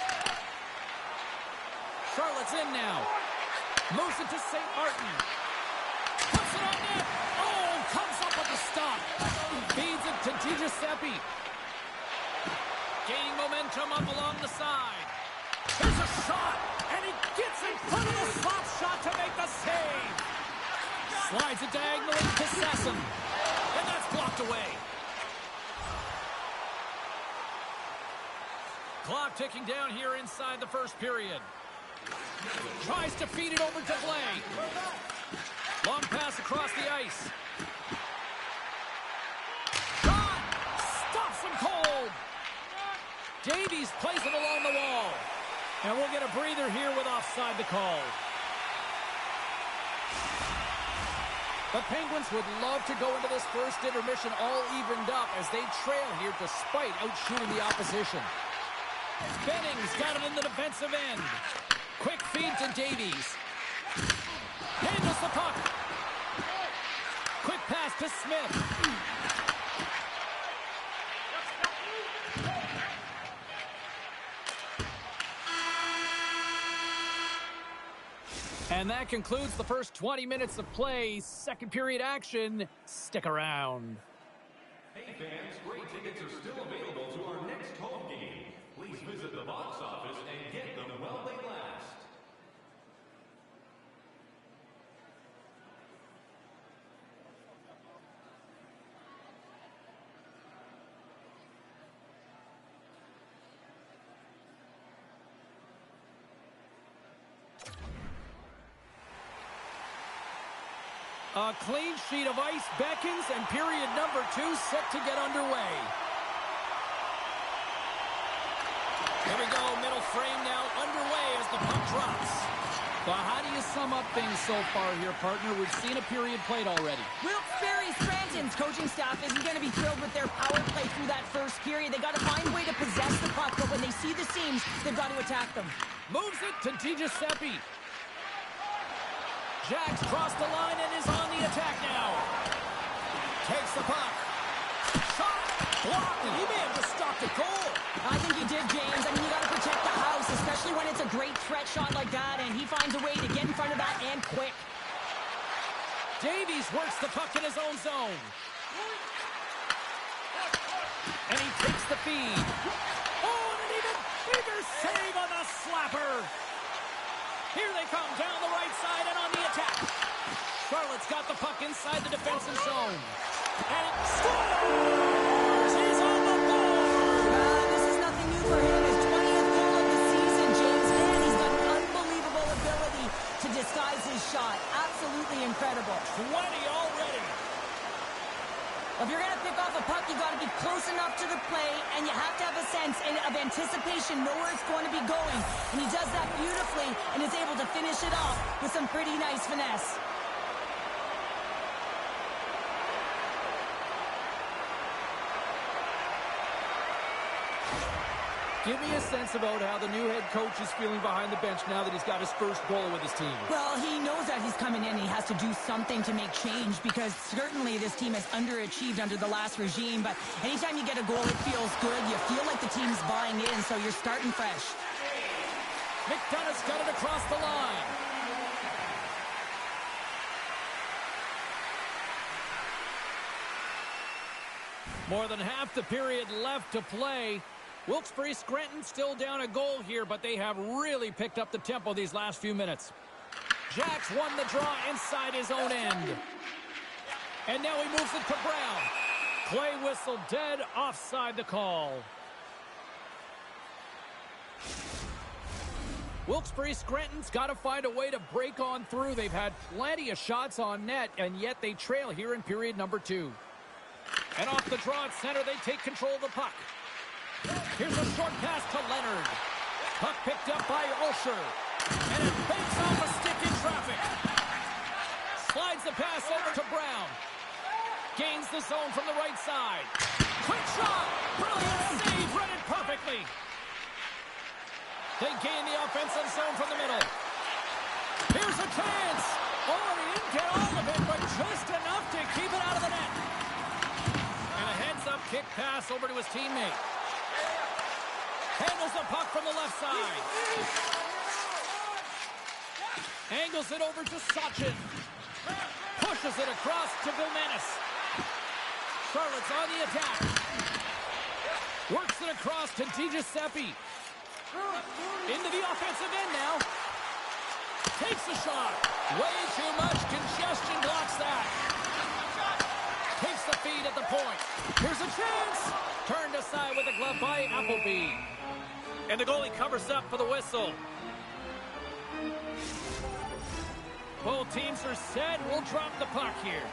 Charlotte's in now. Moves it to St. Martin. Puts it on net. Oh, comes up with the stop. Feeds it to DiGiuseppe. Gaining momentum up along the side. There's a shot, and he gets in front of the slap shot to make the save. Slides it diagonally to Sesson. And that's blocked away. Clock ticking down here inside the first period. Tries to feed it over to Blais. Long pass across the ice. Shot! Stops him cold. Davies plays it along the wall. And we'll get a breather here with offside the call. The Penguins would love to go into this first intermission all evened up as they trail here despite outshooting the opposition. Benning's got it in the defensive end. Quick feed to Davies. Handles the puck. Quick pass to Smith. And that concludes the first 20 minutes of play. Second period action. Stick around. Hey fans, great tickets are still available to our next home game. Please visit the box office and get them while they last. A clean sheet of ice beckons, and period number 2 set to get underway. Here we go, middle frame now underway as the puck drops. Well, how do you sum up things so far here, partner? We've seen a period played already. Wilkes-Barre Scranton's coaching staff isn't going to be thrilled with their power play through that first period. They got to find a way to possess the puck, but when they see the seams, they've got to attack them. Moves it to DiGiuseppe. Jack's crossed the line and is on the attack now. Takes the puck. Shot! Blocked, and he may have just stopped a goal. I think he did, James. I mean, you got to protect the house, especially when it's a great threat shot like that, and he finds a way to get in front of that and quick. Davies works the puck in his own zone. And he takes the feed. Oh, and an even bigger save on the slapper. Here they come down the right side and on the attack. Charlotte's got the puck inside the defensive zone. And scores! He's on the board! This is nothing new for him. His 20th goal of the season, James. And he's got an unbelievable ability to disguise his shot. Absolutely incredible. 20 already. If you're going to pick off a puck, you got to be close enough to the play, and you have to have a sense of anticipation, know where it's going to be going. And he does that beautifully and is able to finish it off with some pretty nice finesse. Give me a sense about how the new head coach is feeling behind the bench now that he's got his first goal with his team. Well, he knows that he's coming in. He has to do something to make change because certainly this team has underachieved under the last regime. But anytime you get a goal, it feels good. You feel like the team's buying in, so you're starting fresh. McDonough's got it across the line. More than half the period left to play. Wilkes-Barre Scranton still down a goal here, but they have really picked up the tempo these last few minutes. Jacks won the draw inside his own end. And now he moves it to Brown. Play whistle dead, offside the call. Wilkes-Barre Scranton's got to find a way to break on through. They've had plenty of shots on net, and yet they trail here in period number 2. And off the draw at center, they take control of the puck. Here's a short pass to Leonard. Puck picked up by Ulsher. And it banks off a stick in traffic. Slides the pass over to Brown. Gains the zone from the right side. Quick shot. Brilliant save. Read it perfectly. They gain the offensive zone from the middle. Here's a chance. Oh, he didn't get all of it, but just enough to keep it out of the net. And a heads-up kick pass over to his teammate. Handles the puck from the left side. Angles it over to Sachin. Pushes it across to Vilmanis. Charlotte's on the attack. Works it across to DiGiuseppe. Into the offensive end now. Takes the shot. Way too much congestion blocks that. Takes the feed at the point. Here's a chance. Turned aside with a glove by Appleby. And the goalie covers up for the whistle. Both teams are set. We'll drop the puck here.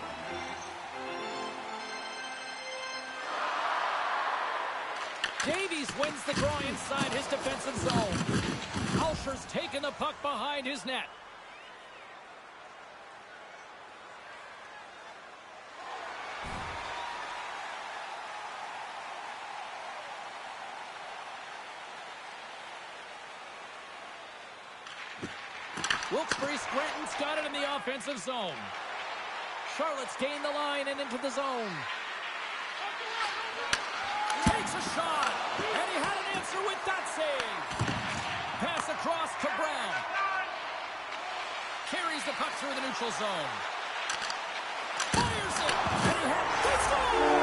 Davies wins the draw inside his defensive zone. Alsher's taking the puck behind his net. Wilkes-Barre Scranton's got it in the offensive zone. Charlotte's gained the line and into the zone. Takes a shot, and he had an answer with that save. Pass across to Brown. Carries the puck through the neutral zone. Fires it, and he had the score!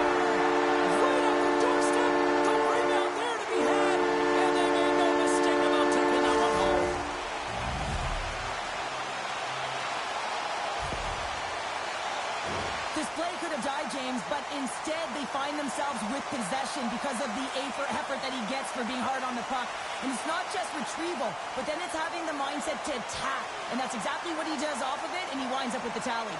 Right up the doorstep, the rebound there to be had, and they made no mistake about taking that one home. This play could have died, James, but instead they find themselves with possession because of the effort that he gets for being hard on the puck. And it's not just retrieval, but then it's having the mindset to attack. And that's exactly what he does off of it, and he winds up with the tally.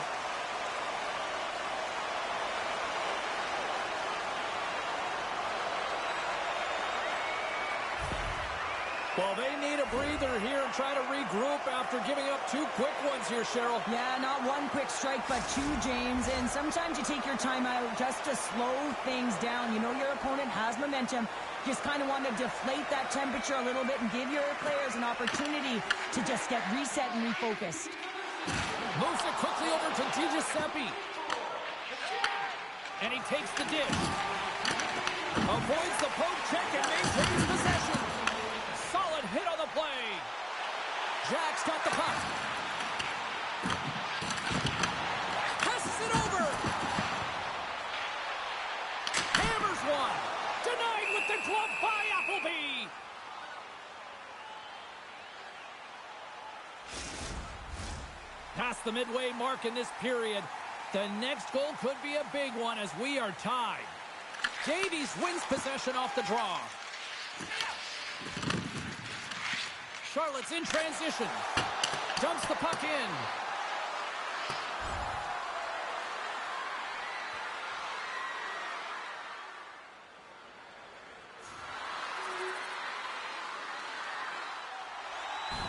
Well, they need a breather here and try to regroup after giving up 2 quick ones here, Cheryl. Yeah, not 1 quick strike, but 2, James. And sometimes you take your time out just to slow things down. You know your opponent has momentum. Just kind of want to deflate that temperature a little bit and give your players an opportunity to just get reset and refocused. Moves it quickly over to DiGiuseppe. And he takes the dish. Avoids the poke check and maintains possession. Solid hit on the play. Jack's got the puck. Passes it over. Hammers one. Denied with the glove by Appleby. past the midway mark in this period. The next goal could be a big one as we are tied. Davies wins possession off the draw. Charlotte's in transition. Dumps the puck in.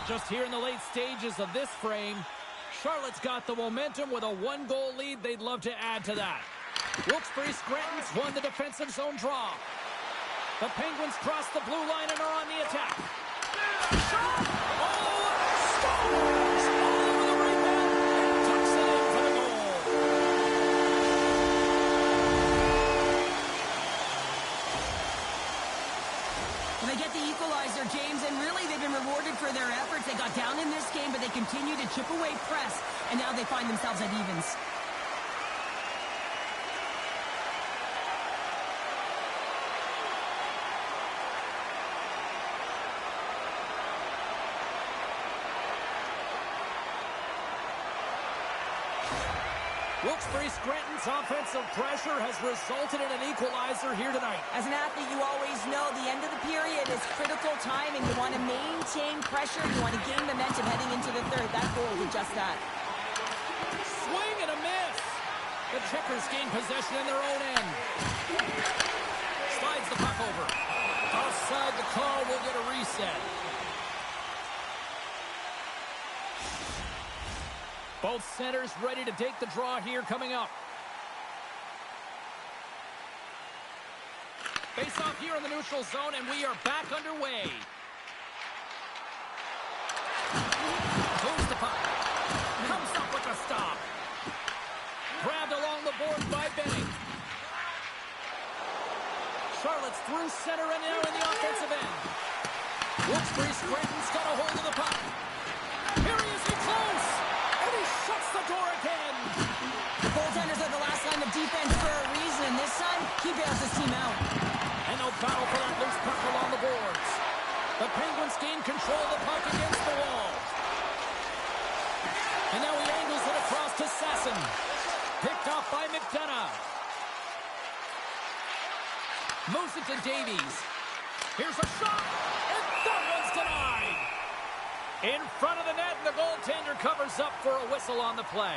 Just here in the late stages of this frame, Charlotte's got the momentum with a one-goal lead. They'd love to add to that. Wilkes-Barre Scranton's won the defensive zone draw. The Penguins cross the blue line and are on the attack. Shot! Oh, scores! All over the rebound and tucks it in for the goal. Well, they get the equalizer, James, and really they've been rewarded for their efforts. They got down in this game, but they continue to chip away press, and now they find themselves at evens. Wilkes-Barre Scranton's offensive pressure has resulted in an equalizer here tonight. As an athlete, you always know the end of the period is critical time, and you want to maintain pressure. You want to gain momentum heading into the third. That goal did just that. Swing and a miss. The Checkers gain possession in their own end. Slides the puck over. Offside, the call will get a reset. Both centers ready to take the draw here coming up. Face off here in the neutral zone, and we are back underway. Moves the puck. Comes up with a stop. Grabbed along the board by Benning. Charlotte's through center and now in the offensive end. Wilkes-Barre Scranton's got a hold of the puck. Here he is, close. And he shuts the door again. The goaltenders are the last line of defense for a reason. This time, he bails his team out. And no battle for that loose puck along the boards. The Penguins gain control of the puck against the wall. And now he angles it across to Sasson. Picked off by McDonough. Moves it to Davies. Here's a shot. And that one's denied. In front of the net, and the goaltender covers up for a whistle on the play.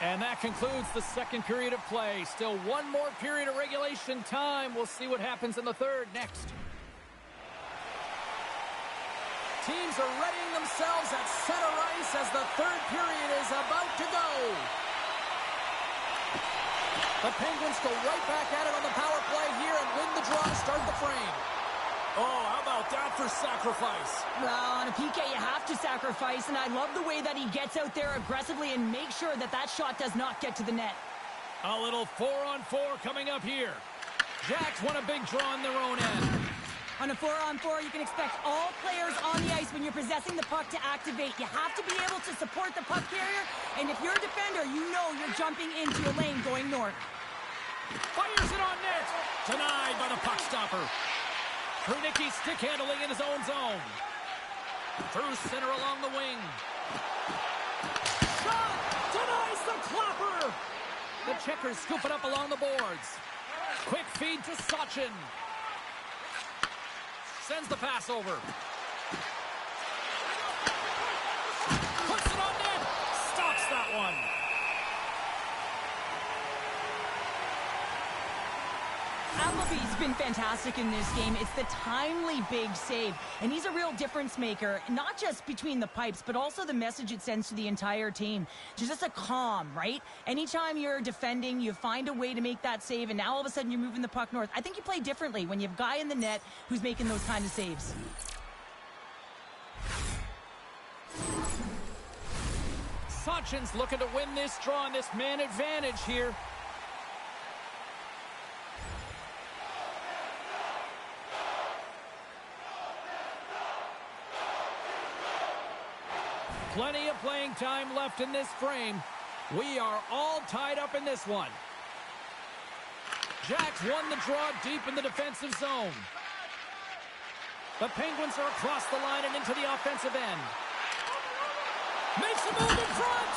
And that concludes the second period of play. Still one more period of regulation time. We'll see what happens in the third next. Teams are readying themselves at center ice as the third period is about to go. The Penguins go right back at it on the power play here and win the draw to start the frame. Oh, how about that for sacrifice? Well, on a PK, you have to sacrifice, and I love the way that he gets out there aggressively and makes sure that that shot does not get to the net. A little 4-on-4 coming up here. Jacks won a big draw on their own end. On a 4-on-4, you can expect all players on the ice when you're possessing the puck to activate. You have to be able to support the puck carrier, and if you're a defender, you know you're jumping into your lane going north. Fires it on net. Denied by the puck stopper. Hrunicki stick handling in his own zone. Through center along the wing. Shot! Denies the clapper! The Checkers scoop it up along the boards. Quick feed to Sachin. Sends the pass over. Puts it on net. Stops that one. Appleby's been fantastic in this game. It's the timely big save, and he's a real difference maker, not just between the pipes, but also the message it sends to the entire team. Just a calm, right? Anytime you're defending, you find a way to make that save, and now all of a sudden you're moving the puck north. I think you play differently when you have a guy in the net who's making those kind of saves. Sachin's looking to win this draw on this man advantage here. Plenty of playing time left in this frame. We are all tied up in this one. Jacks won the draw deep in the defensive zone. The Penguins are across the line and into the offensive end. Makes a move in front.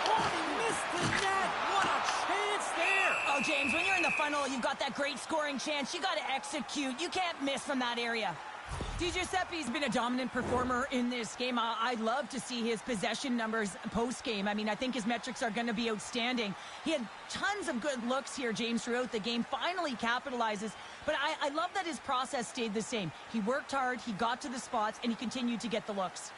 Oh, he missed the net. What a chance there. Oh, James, when you're in the funnel, you've got that great scoring chance. You got to execute. You can't miss from that area. Giuseppe's been a dominant performer in this game. I'd love to see his possession numbers post-game. I mean, I think his metrics are going to be outstanding. He had tons of good looks here, James, throughout the game. Finally capitalizes. But I love that his process stayed the same. He worked hard, he got to the spots, and he continued to get the looks.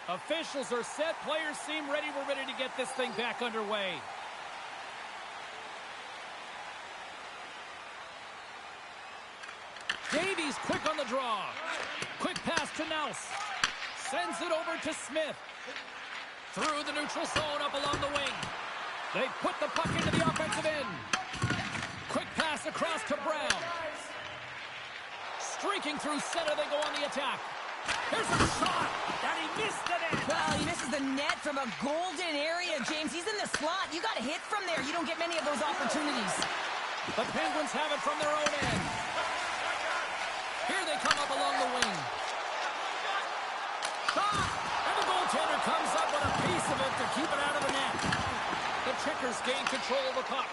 Officials are set. Players seem ready. We're ready to get this thing back underway. Davies quick on the draw. Quick pass to Naus. Sends it over to Smith. Through the neutral zone up along the wing. They put the puck into the offensive end. Quick pass across to Brown. Streaking through center, they go on the attack. Here's a shot, and he missed the net. Well, he misses the net from a golden area, James. He's in the slot. You got to hit from there. You don't get many of those opportunities. The Penguins have it from their own end. Here they come up along the wing. Shot! And the goaltender comes up with a piece of it to keep it out of the net. The Checkers gain control of the puck.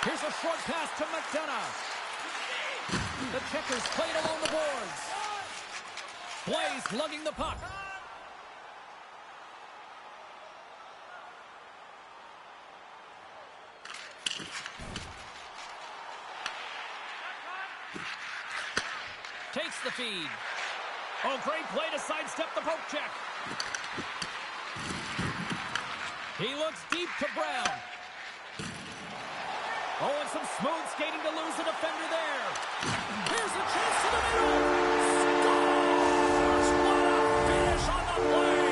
Here's a short pass to McDonough. The Checkers play it along the boards. Blaze lugging the puck. Takes the feed. Oh, great play to sidestep the poke check. He looks deep to Brown. Oh, and some smooth skating to lose a defender there. Here's a chance to the middle. Scores! What a finish on the play.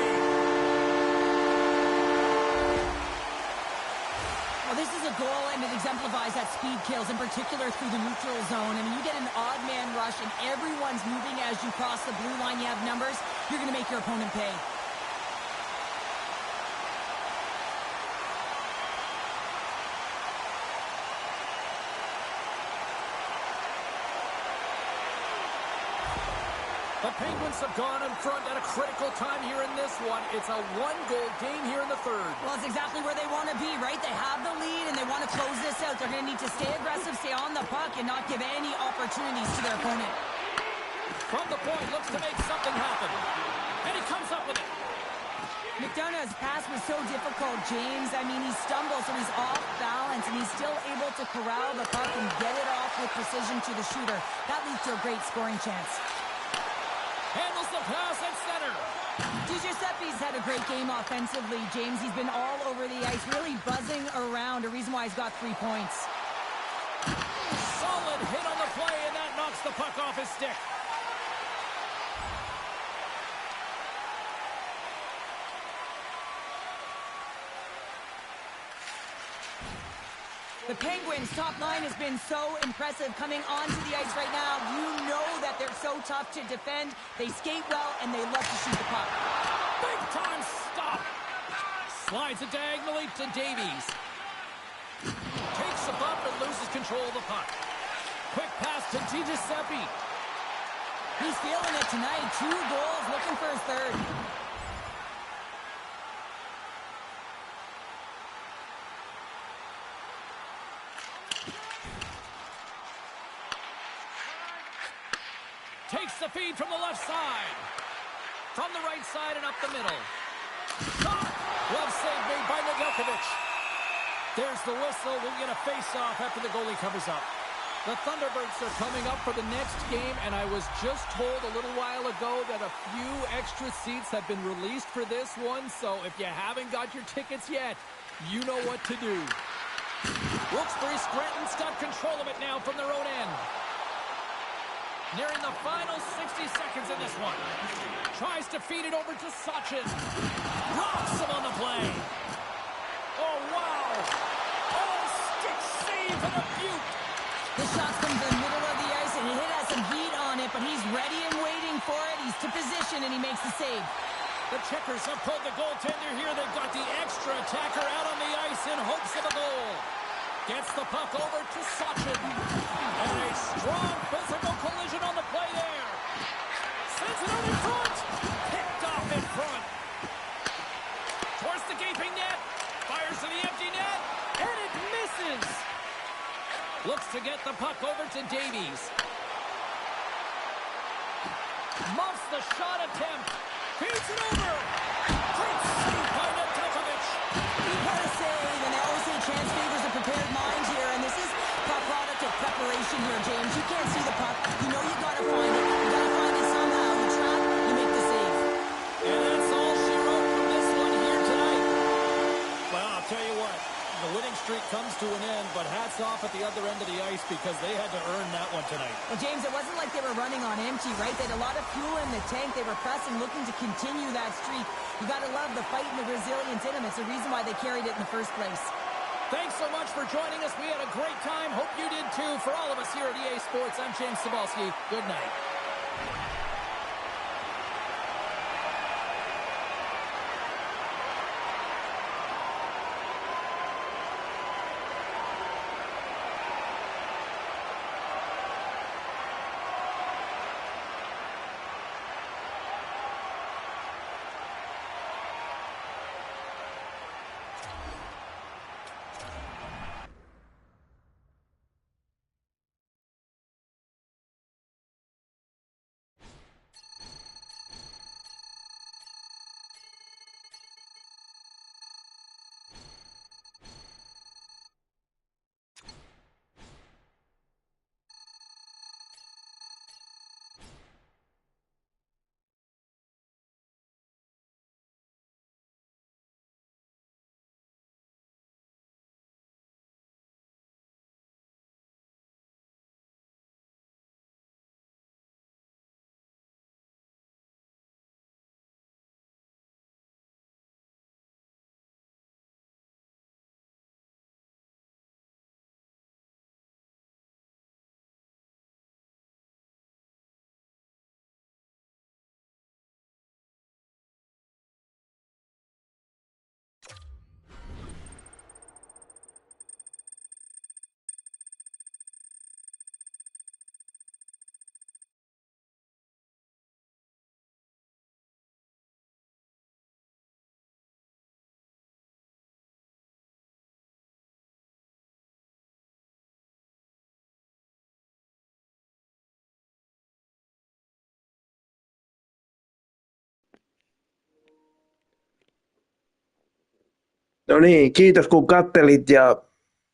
Well, this is a goal, and it exemplifies that speed kills, in particular through the neutral zone. I mean, you get an odd man rush, and everyone's moving as you cross the blue line. You have numbers. You're going to make your opponent pay. The Penguins have gone in front at a critical time here in this one. It's a one-goal game here in the third. Well, it's exactly where they want to be, right? They have the lead, and they want to close this out. They're going to need to stay aggressive, stay on the puck, and not give any opportunities to their opponent. From the point, looks to make something happen. And he comes up with it. McDonough's pass was so difficult, James. I mean, he stumbles, so he's off balance, and he's still able to corral the puck and get it off with precision to the shooter. That leads to a great scoring chance. Handles the pass at center. Giuseppe's had a great game offensively, James. He's been all over the ice, really buzzing around, a reason why he's got 3 points. Solid hit on the play, and that knocks the puck off his stick. The Penguins' top line has been so impressive coming onto the ice right now. You know that they're so tough to defend. They skate well, and they love to shoot the puck. Big time stop. Slides it diagonally to Davies. Takes a bump and loses control of the puck. Quick pass to Giuseppe. He's feeling it tonight. 2 goals, looking for his third. Takes the feed from the left side. From the right side and up the middle. Shot! Glove save made by Nedeljkovic. There's the whistle. We'll get a face-off after the goalie covers up. The Thunderbirds are coming up for the next game, and I was just told a little while ago that a few extra seats have been released for this one, so if you haven't got your tickets yet, you know what to do. Wilkes-Barre Scranton's got control of it now from their own end. Nearing the final 60 seconds in this one. Tries to feed it over to Sachin. Rocks him on the play. Oh, wow. Oh, stick save and a beaut. The shot's from the middle of the ice, and it has some heat on it, but he's ready and waiting for it. He's to position, and he makes the save. The Checkers have pulled the goaltender here. They've got the extra attacker out on the ice in hopes of a goal. Gets the puck over to Sachin. And a strong physical collision on the play there. Sends it out in front. Picked off in front. Towards the gaping net. Fires to the empty net. And it misses. Looks to get the puck over to Davies. Muffs the shot attempt. Feeds it over. Great save by Nedeljkovic. You gotta say, and they always say chance favors a prepared mind here, and this is a product of preparation here, James. You can't see the puck. You know you gotta find it. You gotta find it somehow. You trap, you make the save. And that's all she wrote from this one here tonight. Well, I'll tell you what. The winning streak comes to an end, but hats off at the other end of the ice because they had to earn that one tonight. Well, James, it wasn't like they were running on empty, right? They had a lot of fuel in the tank. They were pressing, looking to continue that streak. You got to love the fight and the resilience in them. It's the reason why they carried it in the first place. Thanks so much for joining us. We had a great time. Hope you did too. For all of us here at EA Sports, I'm James Cybulski. Good night. No niin, kiitos kun kattelit ja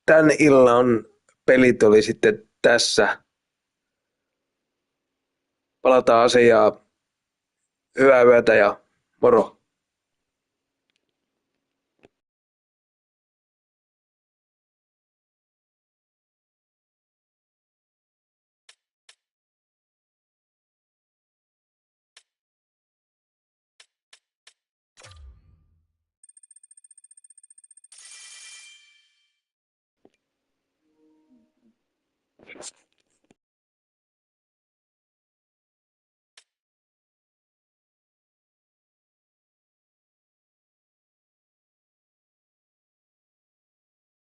tän illan pelit oli sitten tässä. Palataan asiaan. Hyvää yötä ja moro.